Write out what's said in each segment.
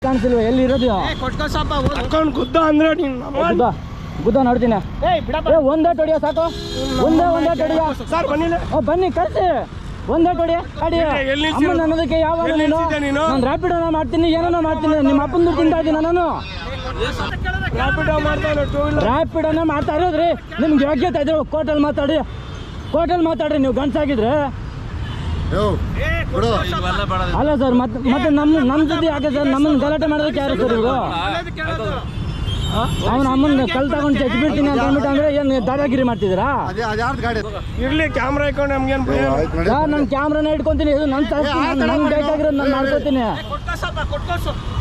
ಕಾಣಿಸಿಲ್ವ ಎಲ್ಲಿ ಇರೋದು ಗುದ್ದ ಅಂದ್ರೆ ಗುದ್ದ ನೋಡ್ತೀನಿ ಒಂದೇ ಹೊಡಿಯೋ ಸಾಕು ಒಂದೇ ಹೊಡಿಯೋ ಸರ್ ಬನ್ನಿಲ್ಲ ಬನ್ನಿ ಕಳ್ಸಿ ಒಂದೇ ಹೊಡಿಯ ಅಡಿ ಅಮ್ಮನ ಅನ್ನೋದಕ್ಕೆ ಯಾವಾಗ ನೀನು ನಾನು ರ್ಯಾಪಿಡೋ ಮಾಡ್ತೀನಿ ಏನೋ ಮಾಡ್ತೀನಿ ನಿಮ್ಮ ಅಪ್ಪಂದು ತಿಂತಾ ಇದ್ದೀನಿ ನಾನು ರ್ಯಾಪಿಡೋನ ಮಾಡ್ತಾ ಇರೋದ್ರಿ ನಿಮ್ಗೆ ಯೋಗ್ಯತೆ ಇದೆ ಕೋರ್ಟಲ್ಲಿ ಮಾತಾಡ್ರಿ ನೀವು ಗಂಡ್ಸಾಗಿದ್ರೆ ಅಲ್ಲ ಸರ್ ಮತ್ತೆ ನಮ್ಮ ಜೊತೆ ಯಾಕೆ ಸರ್ ನಮ್ಮನ್ನ ಗಲಾಟೆ ಮಾಡೋದಕ್ಕೆ ಯಾರು ಸರ್ ಇವರು ಅವನ ಅಮ್ಮನ ಕಲ್ ತಗೊಂಡು ಚೆಕ್ ಬಿಡ್ತೀನಿ ಅಂತ ಅಂದ್ಬಿಟ್ಟು ಅಂದ್ರೆ ಏನು ದಾದಾಗಿರಿ ಮಾಡ್ತಿದ್ದೀರಾ ಇರ್ಲಿ ಕ್ಯಾಮ್ರಾ ಇಟ್ಕೊಂಡು ನಮ್ಗೇನು ಸರ್ ನಾನು ಕ್ಯಾಮ್ರಾನ ಇಟ್ಕೊಂತೀನಿ ಇದು ನನ್ಗೆ ಬೇಕಾಗಿರೋದು ನಾನು ಮಾಡ್ಕೊತೀನಿ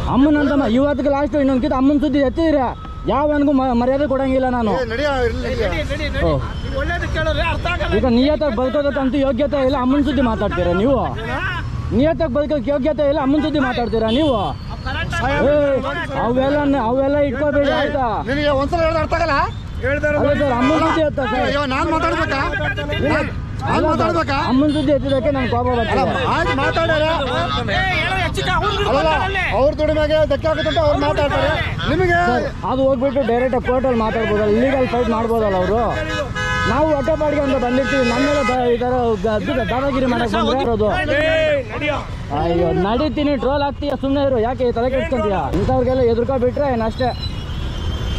ಅಮ್ಮನಂತಮ್ಮ ಇವತ್ತಿಗೆ ಲಾಸ್ಟ್ ಇನ್ನೊಂದ್ಕಿಂತ ಅಮ್ಮನ ಸುದ್ದಿ ಎತ್ತಿದ್ರೆ ಯಾವನಿಗೂ ಮರ್ಯಾದೆ ಕೊಡಂಗಿಲ್ಲ ನಾನು ಈಗ ನಿಯತ್ತಾಗಿ ಬದುಕೋದಕ್ಕಂತೂ ಯೋಗ್ಯತೆ ಇಲ್ಲ ಅಮ್ಮನ ಸುದ್ದಿ ಮಾತಾಡ್ತೀರಾ ನೀವು ನಿಯತ್ತಾಗಿ ಬದುಕೋಕೆ ಯೋಗ್ಯತೆ ಇಲ್ಲ ಅಮ್ಮನ ಸುದ್ದಿ ಮಾತಾಡ್ತೀರಾ ನೀವು ಅವೆಲ್ಲ ಇಟ್ಕೋಬೇಡಿ ಆಯ್ತಾ ಒಂದ್ಸಲ ಹೇಳಿದ್ರೆ ಅರ್ಥ ಆಗಲ್ಲ ಸರ್ ಅಮ್ಮನ ಸುದ್ದಿ ಎತ್ತ ನಾನ್ ಮಾತಾಡ್ಬೇಕಾ ಅಮ್ಮನ ಸುದ್ದಿ ಎತ್ತಿದಕ್ಕೆ ನಂಗೆ ಕೋಪ ಬರ್ತದೆ ಮಾತಾಡ್ಯಾರ ಅವ್ರ ದುಡಿಮೆಗೆ ಧಕ್ಕೆ ಆಗುತ್ತಂತ ಅವ್ರು ಮಾತಾಡ್ತಾರೆ ನಿಮಗೆ ಅದು ಹೋಗ್ಬಿಟ್ಟು ಡೈರೆಕ್ಟ್ ಕೋರ್ಟಲ್ಲಿ ಮಾತಾಡ್ಬೋದಲ್ಲ ಲೀಗಲ್ ಫೈಟ್ ಮಾಡ್ಬೋದಲ್ಲ ಅವರು ನಾವು ಹೊಟ್ಟೆಪಾಡಿಗೆ ಅಂತ ಬಂದಿರ್ತೀವಿ ನಮ್ಮ ಮೇಲೆ ಈ ಥರ ದಾದಾಗಿರಿ ಮಾಡಕ್ಕೆ ಬಂದಿರೋದು ಅಯ್ಯೋ ನಡೀತೀನಿ ಟ್ರೋಲ್ ಆಗ್ತೀಯ ಸುಮ್ಮನೆ ಇರು ಯಾಕೆ ತಲೆ ಕೆಡ್ಸ್ಕೊಂತೀಯ ಇಂಥವ್ರಿಗೆಲ್ಲ ಎದುರ್ಕೊಬಿಟ್ರೆ ಏನಷ್ಟೇ